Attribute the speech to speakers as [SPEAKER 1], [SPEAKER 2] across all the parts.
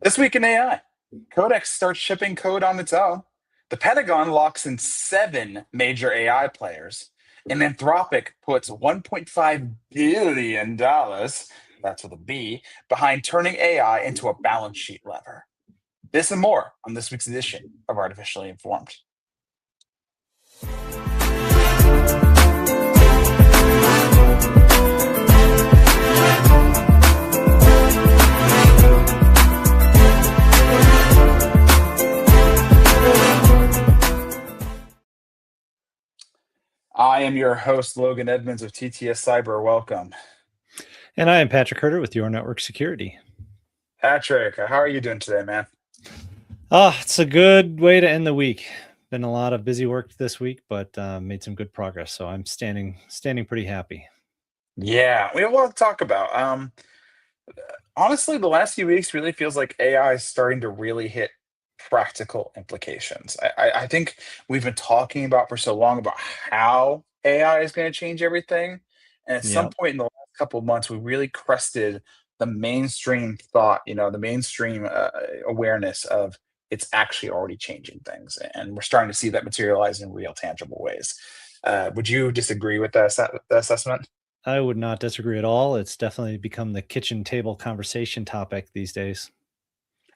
[SPEAKER 1] This week in AI, Codex starts shipping code on its own. The Pentagon locks in seven major AI players. And Anthropic puts $1.5 billion, that's with a B, behind turning AI into a balance sheet lever. This and more on this week's edition of Artificially Informed. I am your host, Logan Edmonds of TTS Cyber. Welcome.
[SPEAKER 2] And I am Patrick Herter with Your Network Security.
[SPEAKER 1] Patrick, how are you doing today, man?
[SPEAKER 2] It's a good way to end the week. Been a lot of busy work this week, but made some good progress. So I'm standing pretty happy.
[SPEAKER 1] Yeah, we have a lot to talk about. Honestly, the last few weeks really feels like AI is starting to really hit practical implications. I think we've been talking about for so long about how AI is going to change everything. And at some
[SPEAKER 2] Yep.
[SPEAKER 1] point in the last couple of months, we really crested the mainstream thought, the mainstream awareness of it's actually already changing things. And we're starting to see that materialize in real, tangible ways. Would you disagree with that assessment?
[SPEAKER 2] I would not disagree at all. It's definitely become the kitchen table conversation topic these days.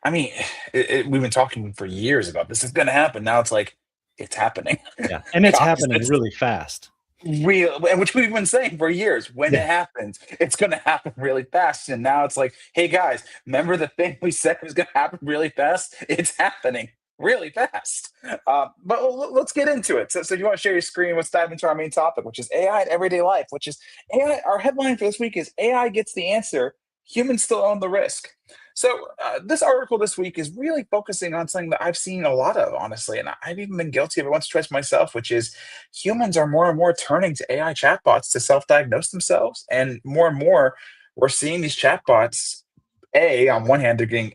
[SPEAKER 1] I mean, we've been talking for years about this is going to happen. Now it's like it's happening.
[SPEAKER 2] Yeah. And it's
[SPEAKER 1] Guys,
[SPEAKER 2] happening
[SPEAKER 1] it's
[SPEAKER 2] really fast.
[SPEAKER 1] real, and which we've been saying for years. When it
[SPEAKER 2] Yeah.
[SPEAKER 1] happens, it's going to happen really fast. And now it's like, hey guys, remember the thing we said was going to happen really fast? It's happening really fast. But let's get into it. So you want to share your screen? Let's dive into our main topic, which is AI in everyday life. Which is AI. Our headline for this week is AI gets the answer. Humans still own the risk. So this article this week is really focusing on something that I've seen a lot of, honestly, and I've even been guilty of it once or twice myself, which is humans are more and more turning to AI chatbots to self-diagnose themselves, and more we're seeing these chatbots. On one hand, they're getting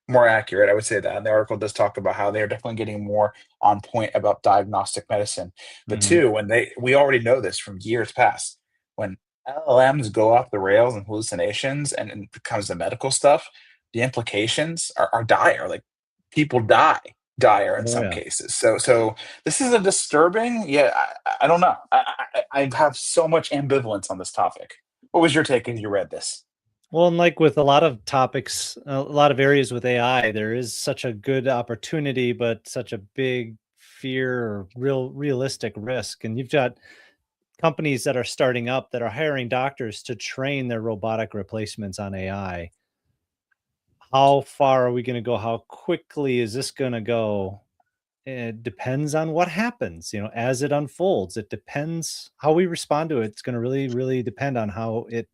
[SPEAKER 1] more accurate. I would say that. And the article does talk about how they're definitely getting more on point about diagnostic medicine. But
[SPEAKER 2] Mhm.
[SPEAKER 1] two, we already know this from years past, when LLMs go off the rails and hallucinations and it becomes the medical stuff, the implications are dire. Like people dire in
[SPEAKER 2] Oh
[SPEAKER 1] some
[SPEAKER 2] yeah.
[SPEAKER 1] cases. So this is a disturbing. Yeah, I don't know. I have so much ambivalence on this topic. What was your take as you read this?
[SPEAKER 2] Well, and like with a lot of topics, a lot of areas with AI, there is such a good opportunity, but such a big fear or realistic risk. And you've got companies that are starting up that are hiring doctors to train their robotic replacements on AI. How far are we going to go? How quickly is this going to go? It depends on what happens, as it unfolds. It depends how we respond to it. It's going to really, really depend on how it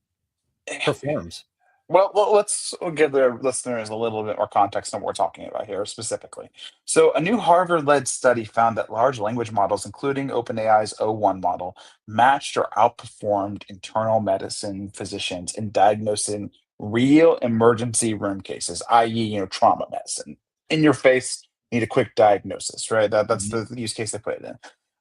[SPEAKER 2] performs.
[SPEAKER 1] Well, let's give the listeners a little bit more context on what we're talking about here specifically. So, a new Harvard-led study found that large language models, including OpenAI's O1 model, matched or outperformed internal medicine physicians in diagnosing real emergency room cases, i.e., trauma medicine. In your face, need a quick diagnosis, right? That's
[SPEAKER 2] Mhm.
[SPEAKER 1] the use case they put it in.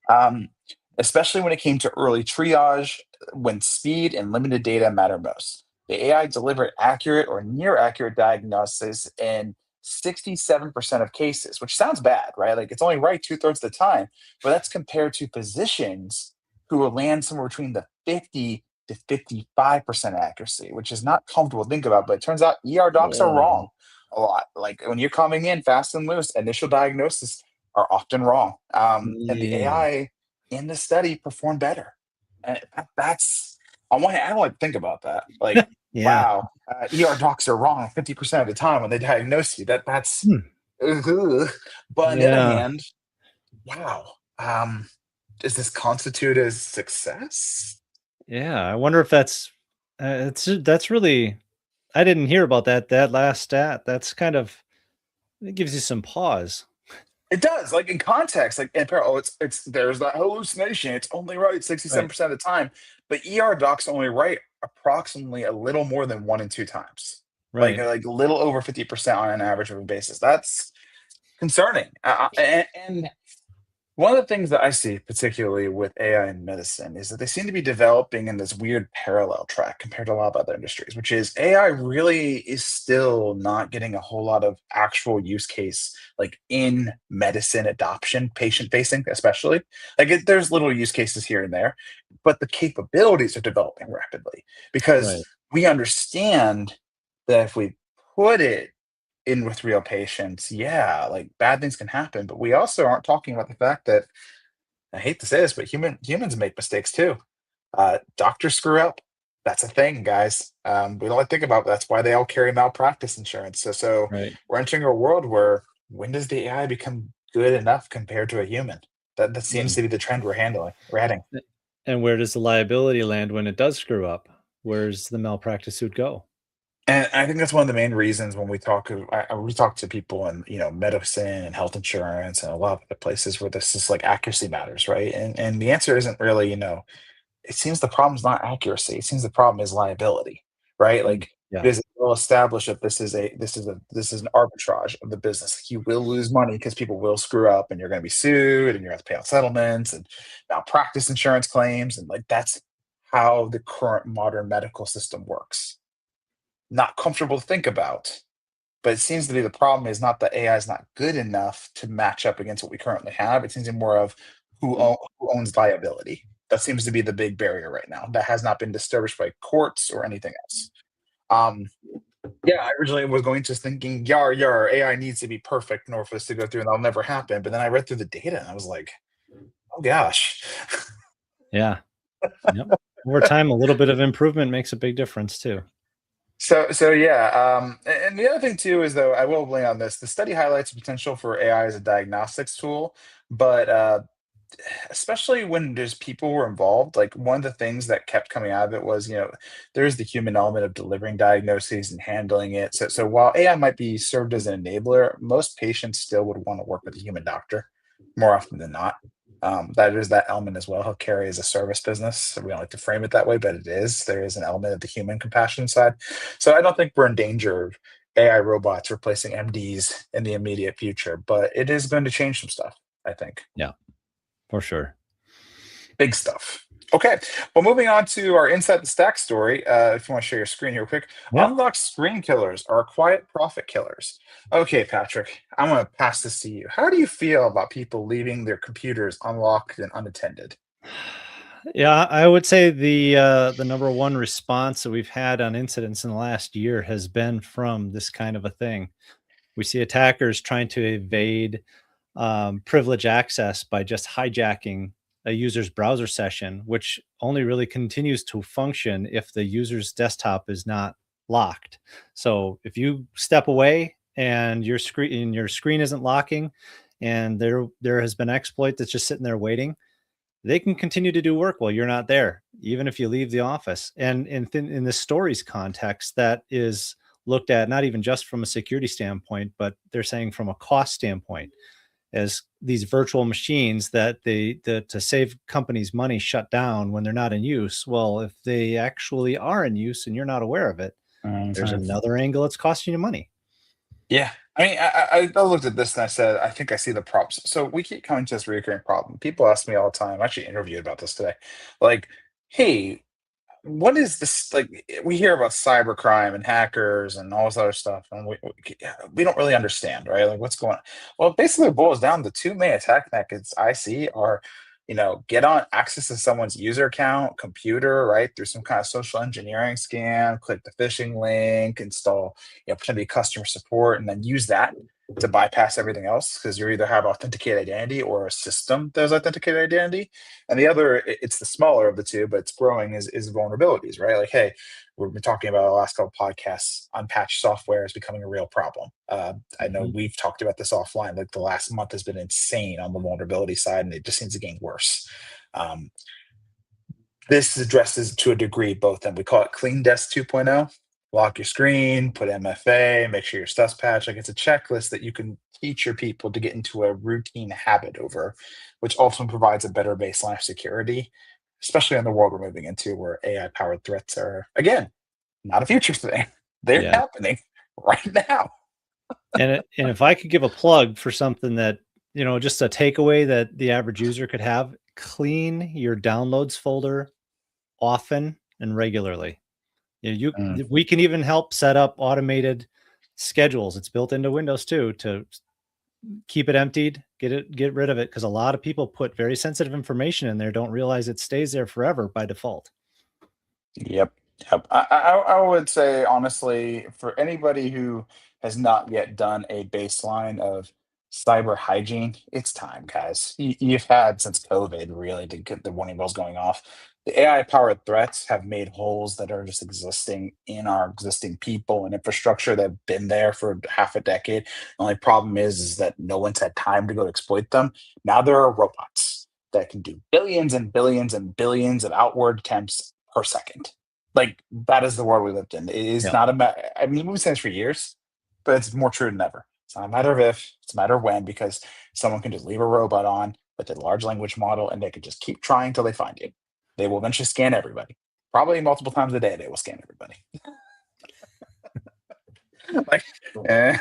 [SPEAKER 1] Um, Especially when it came to early triage, when speed and limited data matter most. The AI delivered accurate or near accurate diagnosis in 67% of cases, which sounds bad, right? Like it's only right two-thirds of the time, but that's compared to physicians who will land somewhere between the 50 to 55% accuracy, which is not comfortable to think about. But it turns out ER docs are
[SPEAKER 2] Whoa.
[SPEAKER 1] wrong a lot. Like when you're coming in fast and loose, initial diagnoses are often wrong. And the
[SPEAKER 2] Yeah.
[SPEAKER 1] AI in the study performed better. And that's on one hand, I don't like to think about that. Like,
[SPEAKER 2] Yeah.
[SPEAKER 1] wow, ER docs are wrong 50% of the time when they diagnose you. That's,
[SPEAKER 2] Hmm.
[SPEAKER 1] ugh. But on the other
[SPEAKER 2] Yeah.
[SPEAKER 1] hand, wow, does this constitute as success?
[SPEAKER 2] Yeah. I wonder if that's really, I didn't hear about that last stat. That's kind of, it gives you some pause.
[SPEAKER 1] It does, like in context, like in parallel, it's there's that hallucination. It's only right
[SPEAKER 2] Right.
[SPEAKER 1] 67% of the time, but ER docs only right approximately a little more than one in two times. Like
[SPEAKER 2] Right.
[SPEAKER 1] a little over 50% on an average of a basis. That's concerning. And One of the things that I see, particularly with AI in medicine, is that they seem to be developing in this weird parallel track compared to a lot of other industries, which is AI really is still not getting a whole lot of actual use case, like in medicine adoption, patient facing, especially. There's little use cases here and there, but the capabilities are developing rapidly because
[SPEAKER 2] Right.
[SPEAKER 1] we understand that if we put it in with real patients, yeah, like bad things can happen. But we also aren't talking about the fact that I hate to say this, but humans make mistakes too. Doctors screw up. That's a thing, guys. We don't like to think about, but that's why they all carry malpractice insurance. So
[SPEAKER 2] Right.
[SPEAKER 1] we're entering a world where when does the AI become good enough compared to a human? That seems
[SPEAKER 2] And
[SPEAKER 1] to be the trend we're heading.
[SPEAKER 2] and where does the liability land when it does screw up? Where's the malpractice suit go?
[SPEAKER 1] And I think that's one of the main reasons when we talk to people in medicine and health insurance and a lot of the places where this is like accuracy matters, right? And the answer isn't really it seems the problem is not accuracy. It seems the problem is liability, right?
[SPEAKER 2] Mm,
[SPEAKER 1] Like
[SPEAKER 2] yeah.
[SPEAKER 1] it is well established that this is an arbitrage of the business. You will lose money because people will screw up, and you're going to be sued, and you're going to have to pay out settlements and malpractice insurance claims, and like that's how the current modern medical system works. Not comfortable to think about, but it seems to be the problem is not that AI is not good enough to match up against what we currently have. It seems to be more of who owns liability. That seems to be the big barrier right now. That has not been disturbed by courts or anything else. Um, yeah, I originally was going to thinking, yar yar, AI needs to be perfect in order for this to go through, and that'll never happen. But then I read through the data, and I was like, oh gosh.
[SPEAKER 2] Yeah. Yep. Over time, a little bit of improvement makes a big difference too.
[SPEAKER 1] So yeah, and the other thing too is though I will blame on this. The study highlights the potential for AI as a diagnostics tool, but especially when there's people who are involved, like one of the things that kept coming out of it was, there's the human element of delivering diagnoses and handling it. So while AI might be served as an enabler, most patients still would want to work with a human doctor more often than not. That is that element as well. Healthcare is a service business. So we don't like to frame it that way, but it is. There is an element of the human compassion side. So I don't think we're in danger of AI robots replacing MDs in the immediate future, but it is going to change some stuff, I think.
[SPEAKER 2] Yeah, for sure.
[SPEAKER 1] Big stuff. Okay, well, moving on to our Inside the Stack story. If you want to share your screen here real quick,
[SPEAKER 2] Yeah.
[SPEAKER 1] unlocked screen killers are quiet profit killers. Okay, Patrick, I'm going to pass this to you. How do you feel about people leaving their computers unlocked and unattended?
[SPEAKER 2] Yeah, I would say the number one response that we've had on incidents in the last year has been from this kind of a thing. We see attackers trying to evade privilege access by just hijacking a user's browser session, which only really continues to function if the user's desktop is not locked. So if you step away and your screen isn't locking, and there has been exploit that's just sitting there waiting, they can continue to do work while you're not there, even if you leave the office. And in the stories context, that is looked at not even just from a security standpoint, but they're saying from a cost standpoint, as these virtual machines that to save companies money shut down when they're not in use. Well, if they actually are in use and you're not aware of it, there's
[SPEAKER 1] Mhm.
[SPEAKER 2] another angle it's costing you money.
[SPEAKER 1] Yeah. I mean, I looked at this and I said, I think I see the problems. So we keep coming to this recurring problem. People ask me all the time. I actually interviewed about this today. Like, hey, what is this like? We hear about cybercrime and hackers and all this other stuff, and we don't really understand, right? Like, what's going on? Well, basically, it boils down to two main attack methods I see are, get on access to someone's user account, computer, right, through some kind of social engineering scam, click the phishing link, install, pretend to be customer support, and then use that to bypass everything else because you either have authenticated identity or a system that has authenticated identity. And the other, it's the smaller of the two, but it's growing, is vulnerabilities, right? Like, hey, we've been talking about the last couple podcasts. Unpatched software is becoming a real problem. I know
[SPEAKER 2] Mhm.
[SPEAKER 1] we've talked about this offline. Like the last month has been insane on the vulnerability side, and it just seems to get worse. Um, this addresses to a degree both, and we call it Clean Desk 2.0. Lock your screen, put MFA, make sure your stuff's patched. Like it's a checklist that you can teach your people to get into a routine habit over, which ultimately provides a better baseline of security, especially in the world we're moving into where AI powered threats are, again, not a future thing. They're
[SPEAKER 2] Yeah.
[SPEAKER 1] happening right now.
[SPEAKER 2] And if I could give a plug for something that just a takeaway that the average user could have: clean your downloads folder often and regularly. We can even help set up automated schedules. It's built into Windows too, to keep it emptied, get rid of it, because a lot of people put very sensitive information in there, don't realize it stays there forever by default.
[SPEAKER 1] Yep. Yep. I would say honestly, for anybody who has not yet done a baseline of cyber hygiene, it's time, guys. You've had since COVID really to get the warning bells going off. The AI powered threats have made holes that are just existing in our existing people and infrastructure that have been there for half a decade. The only problem is that no one's had time to go exploit them. Now there are robots that can do billions and billions and billions of outward attempts per second. Like that is the world we lived in. It is
[SPEAKER 2] Yeah.
[SPEAKER 1] not a matter. I mean, we've said this for years, but it's more true than ever. It's not a matter of if, it's a matter of when, because someone can just leave a robot on with a large language model and they can just keep trying till they find you. They will eventually scan everybody. Probably multiple times a day, they will scan everybody. like, eh.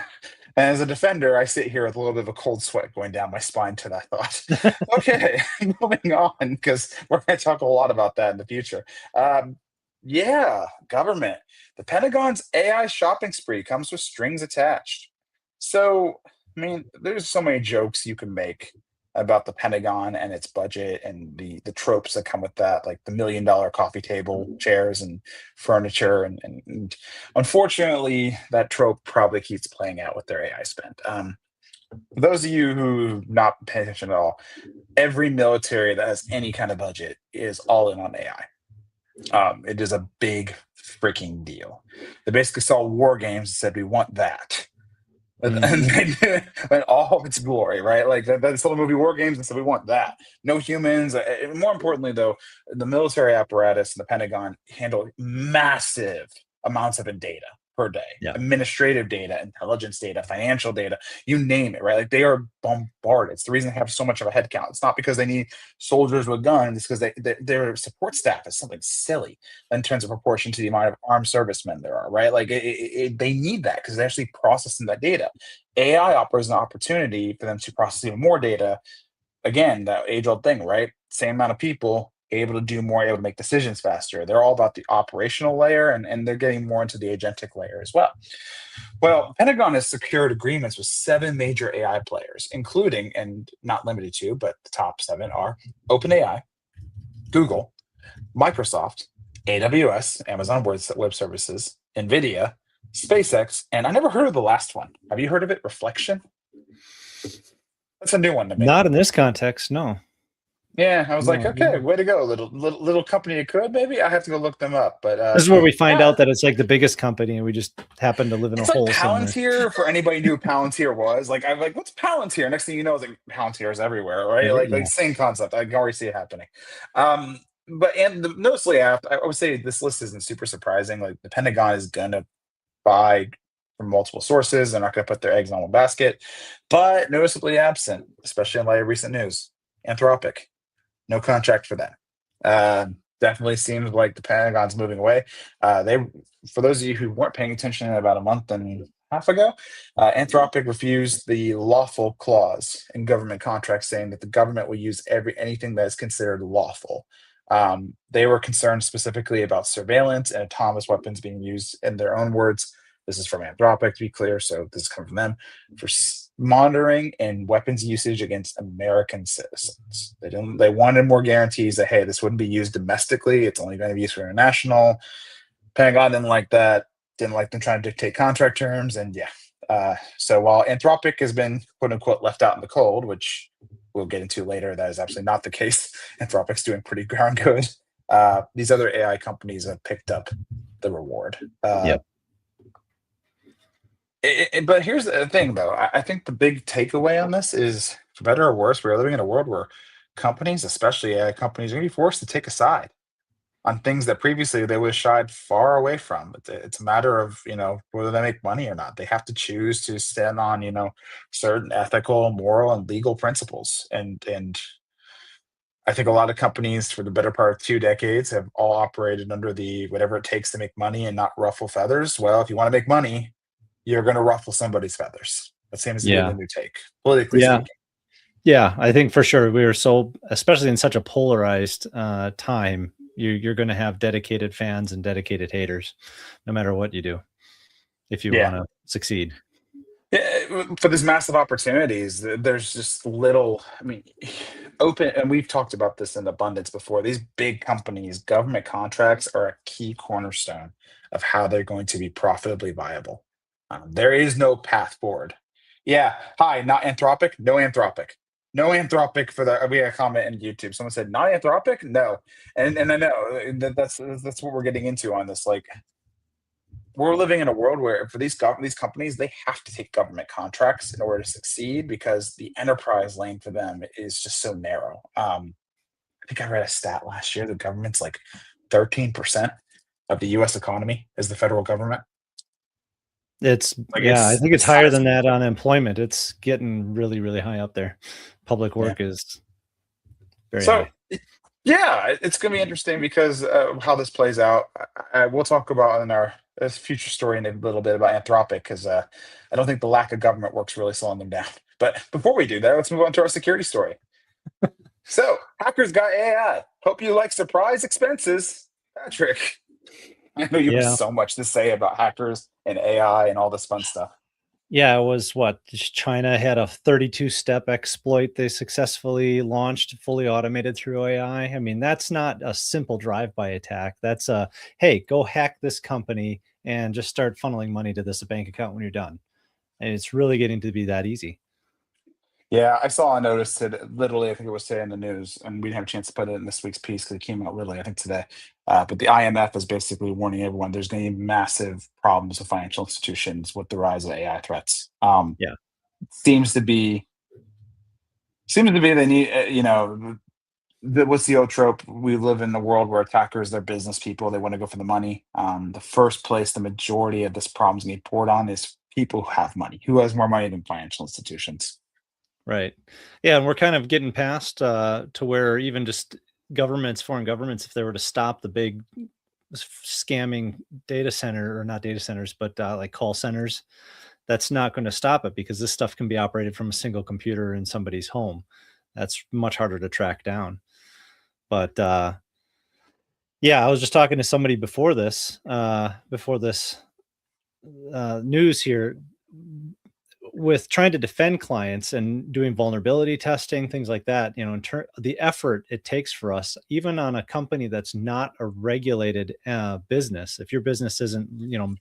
[SPEAKER 1] And as a defender, I sit here with a little bit of a cold sweat going down my spine to that thought. Okay, moving on, because we're going to talk a lot about that in the future. Yeah, government. The Pentagon's AI shopping spree comes with strings attached. So, I mean, there's so many jokes you can make about the Pentagon and its budget and the tropes that come with that, like the $1 million coffee table chairs and furniture. And unfortunately, that trope probably keeps playing out with their AI spend. For those of you who not pay attention at all, every military that has any kind of budget is all in on AI. It is a big freaking deal. They basically saw war games and said, "We want that." And they did it in all of its glory, right? Like they saw the movie War Games and said, "We want that." No humans. And more importantly, though, the military apparatus and the Pentagon handle massive amounts of data per day,
[SPEAKER 2] Yeah.
[SPEAKER 1] administrative data, intelligence data, financial data, you name it, right? Like they are bombarded. It's the reason they have so much of a headcount. It's not because they need soldiers with guns, it's because their support staff is something silly in terms of proportion to the amount of armed servicemen there are, right? Like they need that because they're actually processing that data. AI offers an opportunity for them to process even more data. Again, that age old thing, right? Same amount of people able to do more, able to make decisions faster. They're all about the operational layer, and they're getting more into the agentic layer as well. Well, Pentagon has secured agreements with 7 major AI players, including, and not limited to, but the top 7 are OpenAI, Google, Microsoft, AWS, Amazon Web Services, Nvidia, SpaceX, and I never heard of the last one. Have you heard of it? Reflection? That's a new one to me.
[SPEAKER 2] Not in this context, no.
[SPEAKER 1] Yeah, I was like,
[SPEAKER 2] No,
[SPEAKER 1] okay,
[SPEAKER 2] no.
[SPEAKER 1] way to go, little company. It could maybe I have to go look them up, but
[SPEAKER 2] This is where we find
[SPEAKER 1] yeah,
[SPEAKER 2] out that it's like the biggest company, and we just happen to live in a
[SPEAKER 1] it's like
[SPEAKER 2] hole somewhere.
[SPEAKER 1] Palantir. For anybody who knew what Palantir was, like I'm like, what's Palantir? Next thing you know, it's like Palantir is everywhere, right? Like
[SPEAKER 2] Yeah.
[SPEAKER 1] same concept. I can already see it happening. But noticeably, I would say this list isn't super surprising. Like the Pentagon is gonna buy from multiple sources. They're not gonna put their eggs on one basket, but noticeably absent, especially in light of recent news. Anthropic. No contract for them. Definitely seems like the Pentagon's moving away. For those of you who weren't paying attention about a month and a half ago, Anthropic refused the lawful clause in government contracts, saying that the government will use anything that is considered lawful. They were concerned specifically about surveillance and autonomous weapons being used, in their own words. This is from Anthropic, to be clear, so this is coming from them, for monitoring and weapons usage against American citizens. They wanted more guarantees that, hey, this wouldn't be used domestically. It's only going to be used for international. Pentagon didn't like that. Didn't like them trying to dictate contract terms. And yeah. So while Anthropic has been quote unquote left out in the cold, which we'll get into later, that is absolutely not the case. Anthropic's doing pretty darn good. These other AI companies have picked up the reward.
[SPEAKER 2] Yep.
[SPEAKER 1] But here's the thing, though. I think the big takeaway on this is, for better or worse, we're living in a world where companies, especially AI companies, are going to be forced to take a side on things that previously they would have shied far away from. It's a matter of, whether they make money or not. They have to choose to stand on, certain ethical, moral, and legal principles. And I think a lot of companies for the better part of 2 decades have all operated under the whatever it takes to make money and not ruffle feathers. Well, if you want to make money, you're going to ruffle somebody's feathers. That seems to be
[SPEAKER 2] Yeah.
[SPEAKER 1] the new take, politically
[SPEAKER 2] Yeah.
[SPEAKER 1] speaking.
[SPEAKER 2] Yeah, I think for sure we are so, especially in such a polarized time, you're going to have dedicated fans and dedicated haters, no matter what you do, if you
[SPEAKER 1] Yeah.
[SPEAKER 2] want to succeed.
[SPEAKER 1] Yeah, for these massive opportunities, there's just little. I mean, open, and we've talked about this in abundance before. These big companies, government contracts are a key cornerstone of how they're going to be profitably viable. There is no path forward. Yeah. Hi, not Anthropic. No Anthropic. No Anthropic for the. We had a comment in YouTube. Someone said, "Not Anthropic." No, and I know that's what we're getting into on this. Like, we're living in a world where for these companies, they have to take government contracts in order to succeed because the enterprise lane for them is just so narrow. I think I read a stat last year. The government's like 13% of the U.S. economy is the federal government.
[SPEAKER 2] It's
[SPEAKER 1] Like
[SPEAKER 2] yeah, I think it's
[SPEAKER 1] it's
[SPEAKER 2] higher than
[SPEAKER 1] sizable.
[SPEAKER 2] that on employment. It's getting really, really high up there. Public
[SPEAKER 1] Yeah.
[SPEAKER 2] work is very
[SPEAKER 1] So
[SPEAKER 2] high.
[SPEAKER 1] yeah, it's going to be interesting because how this plays out. We'll talk about in our future story in a little bit about Anthropic because I don't think the lack of government work's really slowing them down. But before we do that, let's move on to our security story. So, hackers got AI. Hope you like surprise expenses. Patrick, I know you have
[SPEAKER 2] Yeah.
[SPEAKER 1] so much to say about hackers and AI and all this fun stuff.
[SPEAKER 2] Yeah, it was what China had a 32-step exploit they successfully launched, fully automated through AI. I mean, that's not a simple drive-by attack. That's a, hey, go hack this company and just start funneling money to this bank account when you're done. And it's really getting to be that easy.
[SPEAKER 1] Yeah, I saw a notice today, literally, I think it was today in the news, and we didn't have a chance to put it in this week's piece because it came out literally, I think, today. But the IMF is basically warning everyone there's going to be massive problems with financial institutions with the rise of AI threats.
[SPEAKER 2] Yeah.
[SPEAKER 1] Seems to be they need, what's the old trope? We live in a world where attackers, they're business people. They want to go for the money. The first place the majority of this problem's going to be poured on is people who have money. Who has more money than financial institutions?
[SPEAKER 2] Right. Yeah, and we're kind of getting past to where even just governments, foreign governments, if they were to stop the big scamming data center, or not data centers, but like call centers, that's not going to stop it because this stuff can be operated from a single computer in somebody's home. That's much harder to track down. But yeah, I was just talking to somebody before this news here, with trying to defend clients and doing vulnerability testing, things like that. The effort it takes for us, even on a company that's not a regulated business. If your business isn't,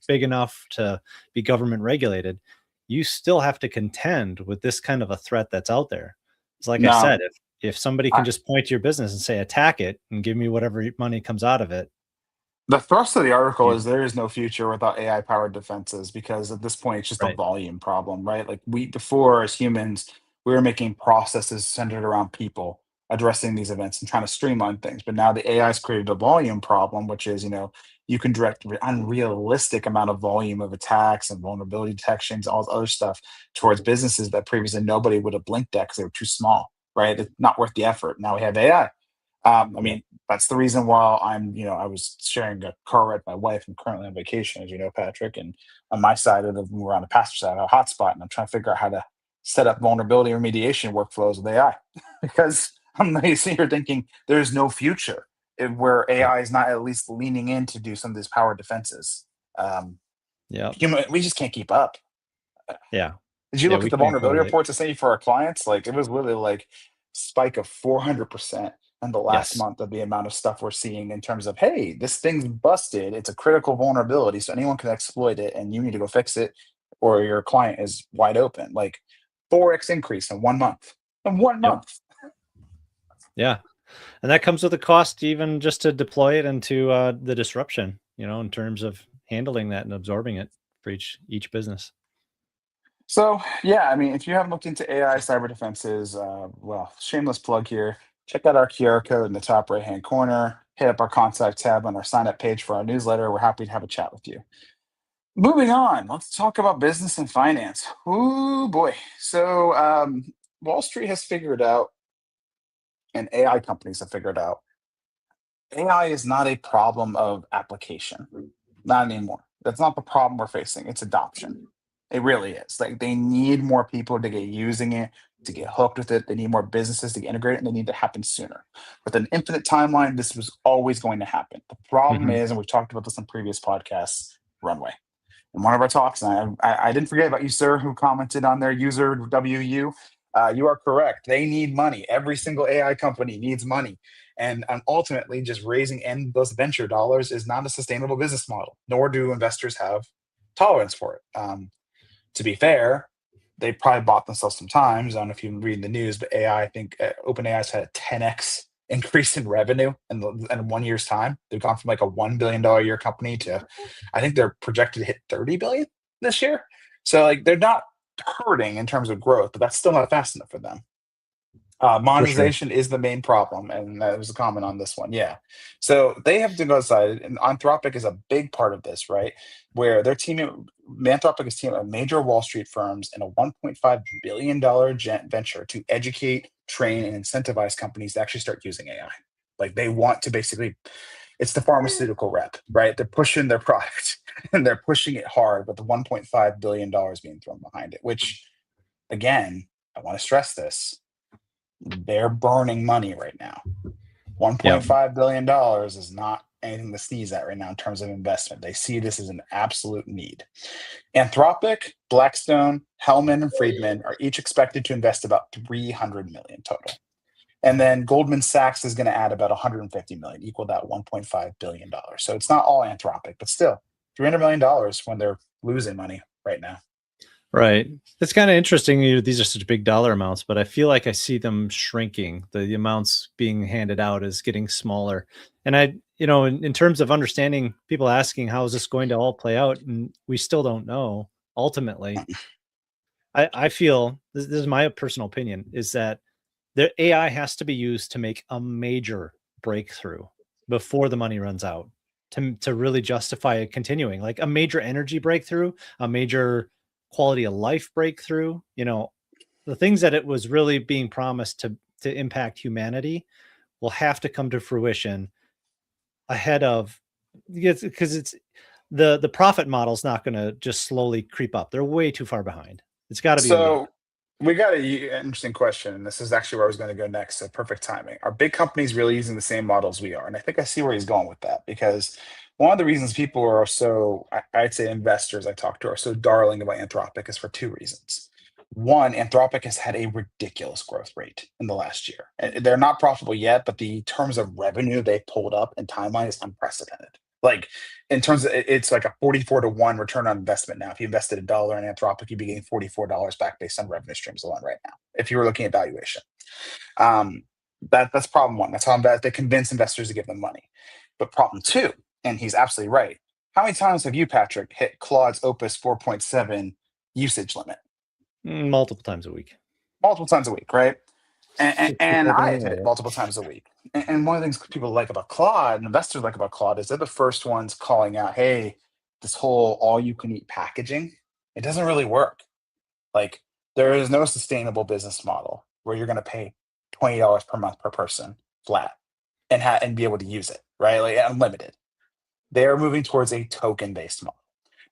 [SPEAKER 2] big enough to be government regulated, you still have to contend with this kind of a threat that's out there. It's like I
[SPEAKER 1] No,
[SPEAKER 2] said, if somebody can just point to your business and say attack it and give me whatever money comes out of it.
[SPEAKER 1] the thrust of the article
[SPEAKER 2] you-
[SPEAKER 1] is there is no future without AI powered defenses because at this point it's just a
[SPEAKER 2] right.
[SPEAKER 1] volume problem, right? Like we before as humans, we were making processes centered around people addressing these events and trying to streamline things. But now the AI's created a volume problem, which is, you can direct unrealistic amount of volume of attacks and vulnerability detections, all this other stuff towards businesses that previously nobody would have blinked at because they were too small, right? It's not worth the effort. Now we have AI. I
[SPEAKER 2] Yeah.
[SPEAKER 1] mean, that's the reason why I was sharing a car ride with my wife. I'm currently on vacation, as you know, Patrick. And on my side of we're on the passenger side, I have a hotspot, and I'm trying to figure out how to set up vulnerability remediation workflows with AI because I'm like, sitting here thinking there's no future where
[SPEAKER 2] Yeah.
[SPEAKER 1] AI is not at least leaning in to do some of these power defenses. Um,
[SPEAKER 2] Yeah.
[SPEAKER 1] we just can't keep up.
[SPEAKER 2] Yeah.
[SPEAKER 1] Did you
[SPEAKER 2] Yeah.
[SPEAKER 1] look
[SPEAKER 2] We
[SPEAKER 1] at the
[SPEAKER 2] can't
[SPEAKER 1] vulnerability
[SPEAKER 2] correlate.
[SPEAKER 1] reports I sent you for our clients? Like it was literally like spike of 400% in the last
[SPEAKER 2] Yes.
[SPEAKER 1] month of the amount of stuff we're seeing in terms of, hey, this thing's busted. It's a critical vulnerability, so anyone can exploit it, and you need to go fix it, or your client is wide open. Like 4x increase in 1 month. In one
[SPEAKER 2] Yep.
[SPEAKER 1] month.
[SPEAKER 2] Yeah. And that comes with a cost even just to deploy it into the disruption, in terms of handling that and absorbing it for each business.
[SPEAKER 1] So yeah, I mean, if you haven't looked into AI cyber defenses, well, shameless plug here. Check out our QR code in the top right hand corner. Hit up our contact tab on our sign up page for our newsletter. We're happy to have a chat with you. Moving on, let's talk about business and finance. Ooh boy. So Wall Street has figured out, and AI companies have figured out, AI is not a problem of application. Not anymore. That's not the problem we're facing. It's adoption. It really is. Like they need more people to get using it to get hooked with it. They need more businesses to get integrated, and they need to happen sooner. With an infinite timeline, this was always going to happen. The problem
[SPEAKER 2] Mhm.
[SPEAKER 1] is, and we've talked about this on previous podcasts, runway. In one of our talks, and I didn't forget about you, sir, who commented on their user WU. You are correct. They need money. Every single AI company needs money. And ultimately, just raising endless venture dollars is not a sustainable business model, nor do investors have tolerance for it. To be fair, they probably bought themselves some time. I don't know if you read the news, but AI, I think OpenAI's had a 10x increase in revenue in 1 year's time. They've gone from like a $1 billion a year company to, I think they're projected to hit 30 billion this year. So like they're not hurting in terms of growth, but that's still not fast enough for them.
[SPEAKER 2] For sure.
[SPEAKER 1] Monetization is the main problem, and that was a comment on this one. Yeah, so they have to go outside, and Anthropic is a big part of this, right? Where they're teaming, Anthropic is teaming with major Wall Street firms in a $1.5 billion venture to educate, train, and incentivize companies to actually start using AI. Like they want to basically, it's the pharmaceutical rep, right? They're pushing their product and they're pushing it hard, with the $1.5 billion being thrown behind it. Which, again, I want to stress this: they're burning money right now.
[SPEAKER 2] Yeah.
[SPEAKER 1] $1.5 billion is not anything to sneeze at right now in terms of investment. They see this as an absolute need. Anthropic, Blackstone, Hellman, and Friedman are each expected to invest about 300 million total. And then Goldman Sachs is going to add about 150 million, equal that $1.5 billion. So it's not all Anthropic, but still $300 million when they're losing money right now.
[SPEAKER 2] Right. It's kind of interesting. These are such big dollar amounts, but I feel like I see them shrinking. The amounts being handed out is getting smaller. And in terms of understanding, people asking how is this going to all play out, and we still don't know. Ultimately, I feel this is my personal opinion, is that the AI has to be used to make a major breakthrough before the money runs out, to really justify it continuing, like a major energy breakthrough, a major quality of life breakthrough. The things that it was really being promised to impact humanity will have to come to fruition ahead of, because it's the profit model is not going to just slowly creep up. They're way too far behind. It's got to be a leap.
[SPEAKER 1] So we got an interesting question, and this is actually where I was going to go next. So perfect timing. Are big companies really using the same models we are? And I think I see where he's going with that, because one of the reasons people are so, I'd say investors I talk to are so darling about Anthropic is for two reasons. One, Anthropic has had a ridiculous growth rate in the last year. And they're not profitable yet, but the terms of revenue they pulled up in timeline is unprecedented. Like in terms of, it's like a 44-to-1 return on investment now. If you invested $1 in Anthropic, you'd be getting $44 back based on revenue streams alone right now, if you were looking at valuation. Um, that's problem one. That's how they convince investors to give them money. But problem two, and he's absolutely right. How many times have you, Patrick, hit Claude's Opus 4.7 usage limit?
[SPEAKER 2] Multiple times a week.
[SPEAKER 1] Multiple times a week, right? And
[SPEAKER 2] Open
[SPEAKER 1] I
[SPEAKER 2] and
[SPEAKER 1] have hit it
[SPEAKER 2] roll.
[SPEAKER 1] multiple times a week. And one of the things people like about Claude, and investors like about Claude, is they're the first ones calling out, hey, this whole all you can eat packaging, it doesn't really work. Like, there is no sustainable business model where you're going to pay $20 per month per person flat and be able to use it, right? Like unlimited. They are moving towards a token based model.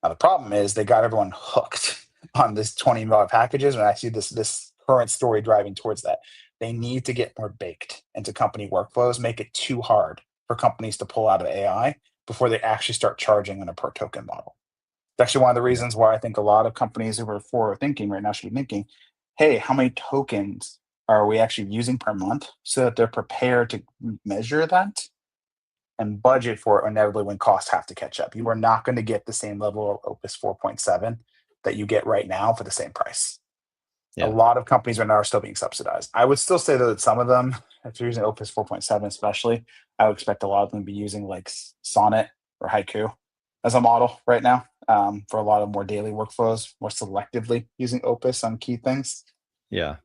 [SPEAKER 1] Now the problem is they got everyone hooked on this $20 packages, and I see this current story driving towards that. They need to get more baked into company workflows, make it too hard for companies to pull out of AI before they actually start charging on a per token model. It's actually one of the
[SPEAKER 2] Yeah.
[SPEAKER 1] reasons why I think a lot of companies who are forward thinking right now should be thinking, hey, how many tokens are we actually using per month, so that they're prepared to measure that and budget for it inevitably when costs have to catch up. You are not going to get the same level of Opus 4.7 that you get right now for the same price. A
[SPEAKER 2] Yeah.
[SPEAKER 1] lot of companies right now are still being subsidized. I would still say though that some of them, if you're using Opus 4.7 especially, I would expect a lot of them to be using like Sonnet or Haiku as a model right now, for a lot of more daily workflows, more selectively using Opus on key things.
[SPEAKER 2] Yeah.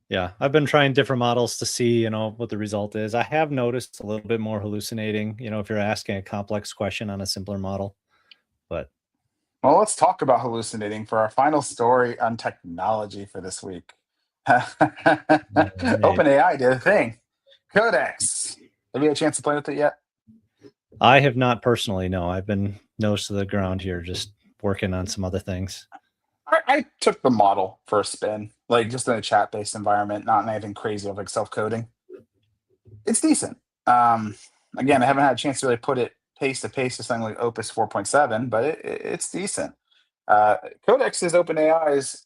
[SPEAKER 2] Yeah. I've been trying different models to see, what the result is. I have noticed a little bit more hallucinating, if you're asking a complex question on a simpler model. But
[SPEAKER 1] Well, let's talk about hallucinating for our final story on technology for this week.
[SPEAKER 2] right.
[SPEAKER 1] OpenAI did a thing. Codex. Have you had a chance to play with it yet?
[SPEAKER 2] I have not personally, no. I've been nose to the ground here, just working on some other things.
[SPEAKER 1] I took the model for a spin. like just in a chat-based environment, not in anything crazy of like self-coding. It's decent. Um, Again, I haven't had a chance to really put it pace to pace to something like Opus 4.7, but it's decent. Uh, Codex is OpenAI's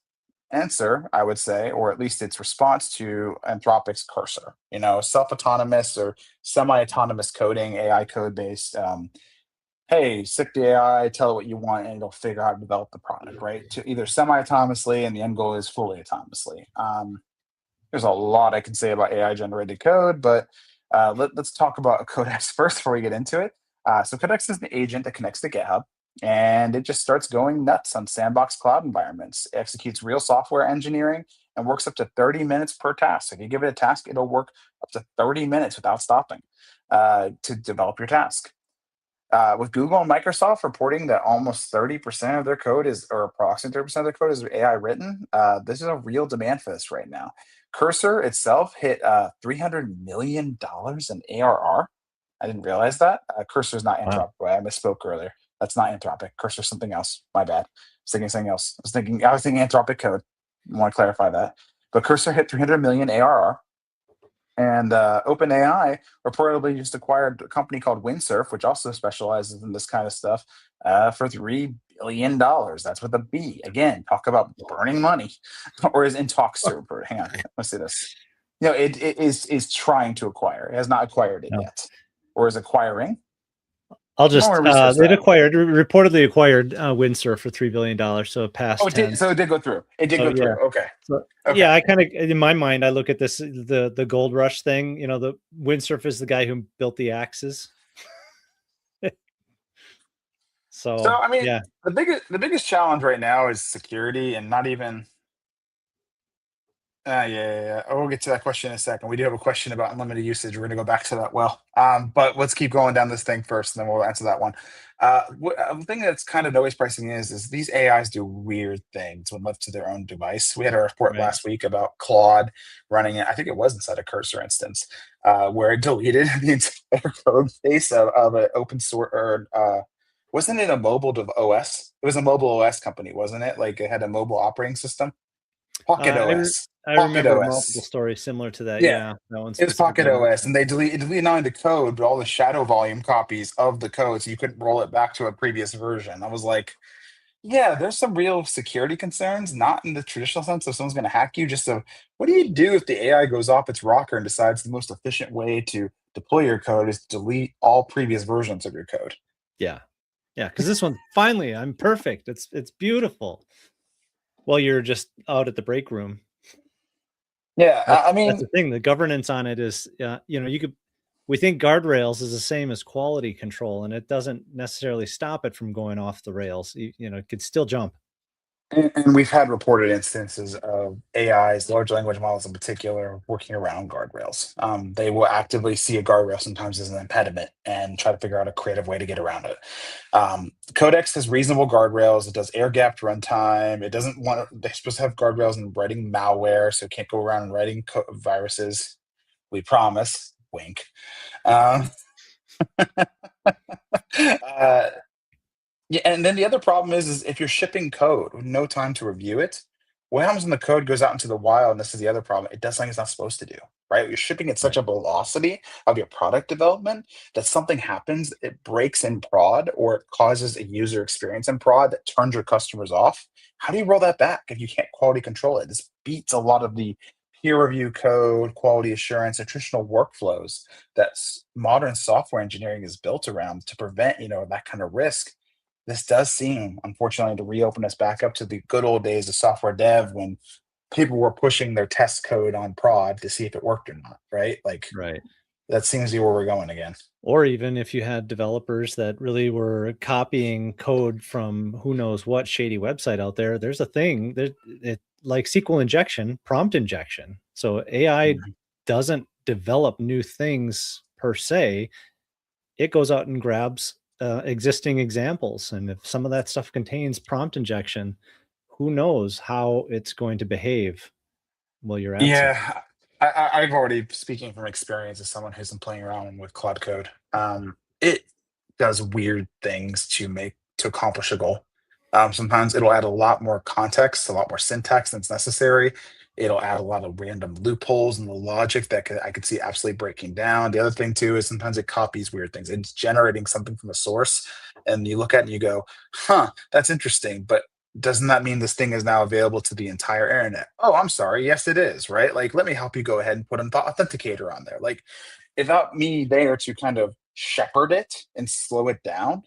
[SPEAKER 1] answer, I would say, or at least its response to Anthropic's Cursor. You know, self-autonomous or semi-autonomous coding, AI code based. Hey, sick the AI, tell it what you want, and it'll figure out how to develop the product, right? To either semi-autonomously, and the end goal is fully autonomously. There's a lot I can say about AI generated code, but let's talk about Codex first before we get into it. So Codex is the agent that connects to GitHub, and it just starts going nuts on sandbox cloud environments. It executes real software engineering and works up to 30 minutes per task. If you give it a task, it'll work up to 30 minutes without stopping to develop your task. With Google and Microsoft reporting that almost 30% of their code is, or approximately 30% of their code is AI written, this is a real demand for this right now. Cursor itself hit $300 million in ARR. I didn't realize that. Cursor is not
[SPEAKER 2] Wow.
[SPEAKER 1] Anthropic. I misspoke earlier. That's not Anthropic. Cursor is something else. My bad. I was thinking something else. I was thinking Anthropic code. I want to clarify that. But Cursor hit 300 million ARR. And OpenAI reportedly just acquired a company called Windsurf, which also specializes in this kind of stuff, for $3 billion. That's with a B. Again, talk about burning money, or is in talks to. Hang on, let's see this. No, it is trying to acquire. It has not acquired it
[SPEAKER 2] No.
[SPEAKER 1] yet, or is acquiring.
[SPEAKER 2] I'll
[SPEAKER 1] I want
[SPEAKER 2] just
[SPEAKER 1] to research
[SPEAKER 2] it
[SPEAKER 1] that.
[SPEAKER 2] reportedly acquired Windsurf for $3 billion, so
[SPEAKER 1] Oh,
[SPEAKER 2] past
[SPEAKER 1] it did.
[SPEAKER 2] tense.
[SPEAKER 1] So it did go through. It did
[SPEAKER 2] So
[SPEAKER 1] go
[SPEAKER 2] yeah.
[SPEAKER 1] through. Okay.
[SPEAKER 2] So
[SPEAKER 1] Okay.
[SPEAKER 2] yeah, I kind of in my mind I look at this the gold rush thing. You know, the Windsurf is the guy who built the axes.
[SPEAKER 1] So
[SPEAKER 2] So
[SPEAKER 1] I mean,
[SPEAKER 2] yeah,
[SPEAKER 1] the biggest challenge right now is security, and not even. Yeah. Oh, we'll get to that question in a second. We do have a question about unlimited usage. We're going to go back to that. But let's keep going down this thing first, and then we'll answer that one. The thing that's kind of noise pricing is these AIs do weird things when left to their own device. We had a report
[SPEAKER 2] right.
[SPEAKER 1] last week about Claude running it. I think it was inside a Cursor instance, where it deleted the entire code base of an open source. Or wasn't it a mobile OS? It was a mobile OS company, wasn't it? Like it had a mobile operating system. Pocket
[SPEAKER 2] I re-
[SPEAKER 1] OS.
[SPEAKER 2] I
[SPEAKER 1] Pocket
[SPEAKER 2] remember multiple
[SPEAKER 1] OS.
[SPEAKER 2] stories similar to that.
[SPEAKER 1] Yeah,
[SPEAKER 2] Yeah, that one
[SPEAKER 1] it was
[SPEAKER 2] specifically.
[SPEAKER 1] Pocket OS, and it deleted not only the code but all the shadow volume copies of the code, so you couldn't roll it back to a previous version. I was like, yeah, there's some real security concerns, not in the traditional sense of someone's going to hack you. Just so, what do you do if the AI goes off its rocker and decides the most efficient way to deploy your code is to delete all previous versions of your code?
[SPEAKER 2] Yeah, yeah, because this one finally I'm perfect. It's beautiful. Well, you're just out at the break room.
[SPEAKER 1] Yeah, I
[SPEAKER 2] That's
[SPEAKER 1] mean,
[SPEAKER 2] the thing. The governance on it is, you know, you could. We think guardrails is the same as quality control, and it doesn't necessarily stop it from going off the rails. You know, it could still jump.
[SPEAKER 1] and we've had reported instances of AIs, large language models in particular, working around guardrails. They will actively see a guardrail sometimes as an impediment and try to figure out a creative way to get around it. Codex has reasonable guardrails. It does air gapped runtime. It doesn't want. They're supposed to have guardrails in writing malware, so it can't go around writing viruses. We promise. Wink. Um, uh, Yeah, and then the other problem is if you're shipping code with no time to review it, what happens when the code goes out into the wild? And this is the other problem. It does something it's not supposed to do, right? You're shipping at such
[SPEAKER 2] Right.
[SPEAKER 1] a velocity of your product development that something happens, it breaks in prod, or it causes a user experience in prod that turns your customers off. How do you roll that back if you can't quality control it? This beats a lot of the peer review code, quality assurance, and traditional workflows that modern software engineering is built around to prevent, that kind of risk. This does seem, unfortunately, to reopen us back up to the good old days of software dev when people were pushing their test code on prod to see if it worked or not, right? Like
[SPEAKER 2] Right.
[SPEAKER 1] that seems to be where we're going again.
[SPEAKER 2] Or even if you had developers that really were copying code from who knows what shady website out there, there's a thing that it like SQL injection, prompt injection. So AI
[SPEAKER 1] Mhm.
[SPEAKER 2] doesn't develop new things per se. It goes out and grabs existing examples. And if some of that stuff contains prompt injection, who knows how it's going to behave while you're absent.
[SPEAKER 1] Yeah, I've already speaking from experience as someone who's been playing around with Cloud Code. It does weird things to accomplish a goal. Sometimes it'll add a lot more context, a lot more syntax than's necessary. It'll add a lot of random loopholes in the logic that I could see absolutely breaking down. The other thing too is sometimes it copies weird things. It's generating something from a source, and you look at it and you go, "Huh, that's interesting," but doesn't that mean this thing is now available to the entire internet? Oh, I'm sorry. Yes, it is, right? Like, let me help you go ahead and put an authenticator on there. Like, without me there to kind of shepherd it and slow it down,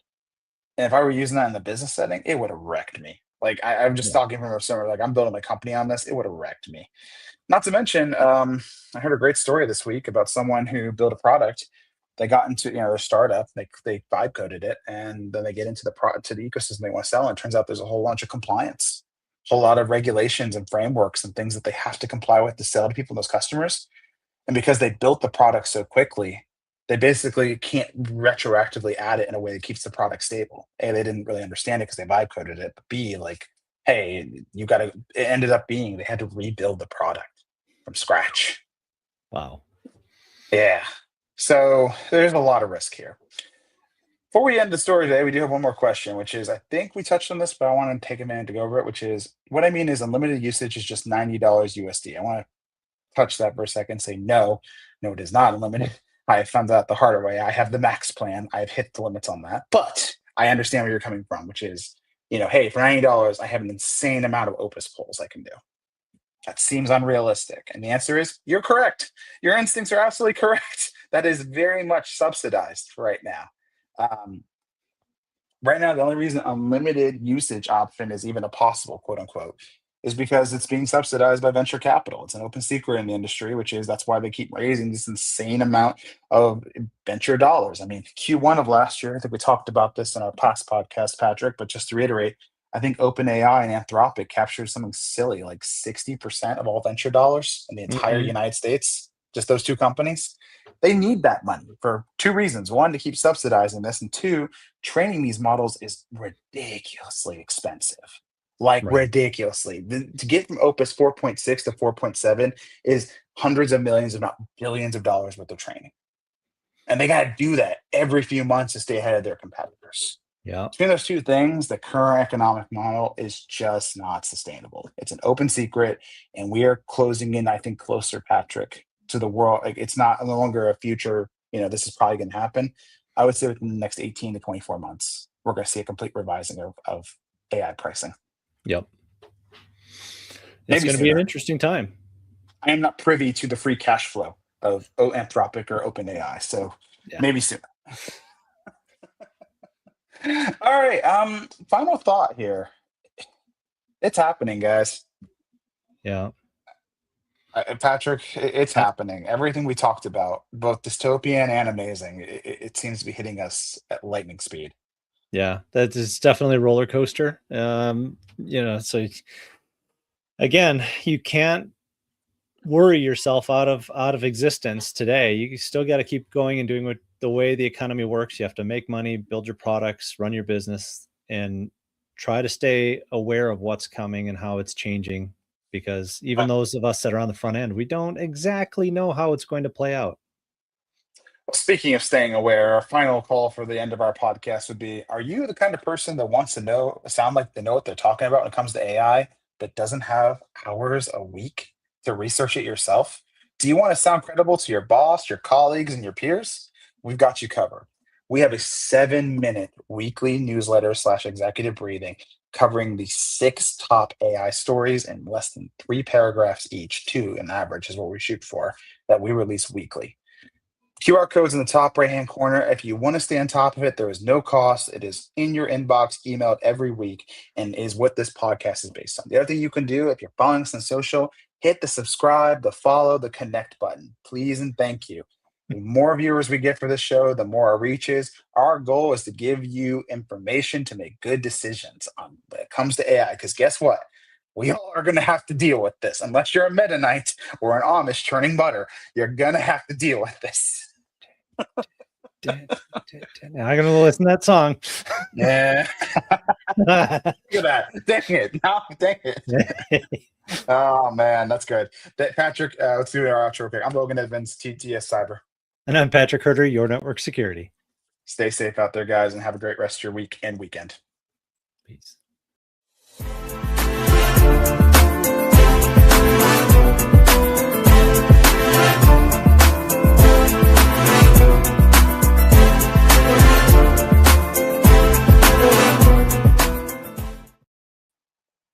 [SPEAKER 1] and if I were using that in the business setting, it would have wrecked me. Like, I'm just
[SPEAKER 2] Yeah.
[SPEAKER 1] talking from a summer, like I'm building my company on this, it would have wrecked me. Not to mention, I heard a great story this week about someone who built a product. They got into, their startup. They vibe coded it, and then they get into to the ecosystem they want to sell. And it turns out there's a whole bunch of compliance, whole lot of regulations and frameworks and things that they have to comply with to sell to people, those customers. And because they built the product so quickly, they basically can't retroactively add it in a way that keeps the product stable. A, they didn't really understand it because they vibe coded it. But B, like, hey, you got to. It ended up being they had to rebuild the product from scratch.
[SPEAKER 2] Wow.
[SPEAKER 1] Yeah. So there's a lot of risk here. Before we end the story today, we do have one more question, which is I think we touched on this, but I want to take a minute to go over it, which is what I mean is unlimited usage is just $90 USD. I want to touch that for a second, say no, it is not unlimited. I found out the harder way. I have the max plan. I've hit the limits on that. But I understand where you're coming from, which is, hey, for $90, I have an insane amount of Opus polls I can do. That seems unrealistic. And the answer is you're correct. Your instincts are absolutely correct. That is very much subsidized right now. Um, right now, the only reason unlimited usage option is even a possible, quote unquote, is because it's being subsidized by venture capital. It's an open secret in the industry, which is that's why they keep raising this insane amount of venture dollars. I mean, Q1 of last year, I think we talked about this in our past podcast, Patrick, but just to reiterate, I think OpenAI and Anthropic captured something silly, like 60% of all venture dollars in the entire
[SPEAKER 2] Mhm.
[SPEAKER 1] United States, just those two companies. They need that money for two reasons. One, to keep subsidizing this, and two, training these models is ridiculously expensive. Like
[SPEAKER 2] Right.
[SPEAKER 1] ridiculously. To get from Opus 4.6 to 4.7 is hundreds of millions, if not billions of dollars worth of training. And they got to do that every few months to stay ahead of their competitors.
[SPEAKER 2] Yeah.
[SPEAKER 1] Between those two things, the current economic model is just not sustainable. It's an open secret, and we are closing in, I think, closer, Patrick, to the world. Like it's not no longer a future, this is probably going to happen. I would say within the next 18 to 24 months, we're going to see a complete revising of AI pricing.
[SPEAKER 2] Yep. It's
[SPEAKER 1] Maybe
[SPEAKER 2] going to be an
[SPEAKER 1] sooner.
[SPEAKER 2] interesting time.
[SPEAKER 1] I am not privy to the free cash flow of Anthropic or OpenAI, so
[SPEAKER 2] Yeah.
[SPEAKER 1] maybe sooner. All right. Final thought here. It's happening, guys.
[SPEAKER 2] Yeah.
[SPEAKER 1] Patrick, it's
[SPEAKER 2] Uh,
[SPEAKER 1] happening. Everything we talked about, both dystopian and amazing, it seems to be hitting us at lightning speed.
[SPEAKER 2] Yeah. That is definitely a roller coaster. So again, you can't worry yourself out of existence today. You still got to keep going and doing what the way the economy works. You have to make money, build your products, run your business, and try to stay aware of what's coming and how it's changing, because even
[SPEAKER 1] Uh,
[SPEAKER 2] those of us that are on the front end, we don't exactly know how it's going to play out.
[SPEAKER 1] Speaking of staying aware, our final call for the end of our podcast would be: are you the kind of person that wants to sound like they know what they're talking about when it comes to AI, but doesn't have hours a week to research it yourself? Do you want to sound credible to your boss, your colleagues, and your peers? We've got you covered. We have a 7-minute weekly newsletter slash executive briefing covering the 6 top AI stories in less than 3 paragraphs each, two in average is what we shoot for, that we release weekly. QR codes in the top right hand corner. If you want to stay on top of it, there is no cost. It is in your inbox, emailed every week, and is what this podcast is based on. The other thing you can do, if you're following us on social, hit the subscribe, the follow, the connect button. Please and thank you. The more viewers we get for this show, the more our reach is. Our goal is to give you information to make good decisions when it comes to AI. Because guess what? We all are going to have to deal with this. Unless you're a Meta Knight or an Amish churning butter, you're going to have to deal with this.
[SPEAKER 2] I'm gonna listen to that song.
[SPEAKER 1] Yeah. Look at that. Dang it. No, dang it. Oh, man. That's good. Patrick, let's do our outro. Okay. I'm Logan Evans, TTS Cyber.
[SPEAKER 2] And I'm Patrick Herter, your network security.
[SPEAKER 1] Stay safe out there, guys, and have a great rest of your week and weekend.
[SPEAKER 2] Peace.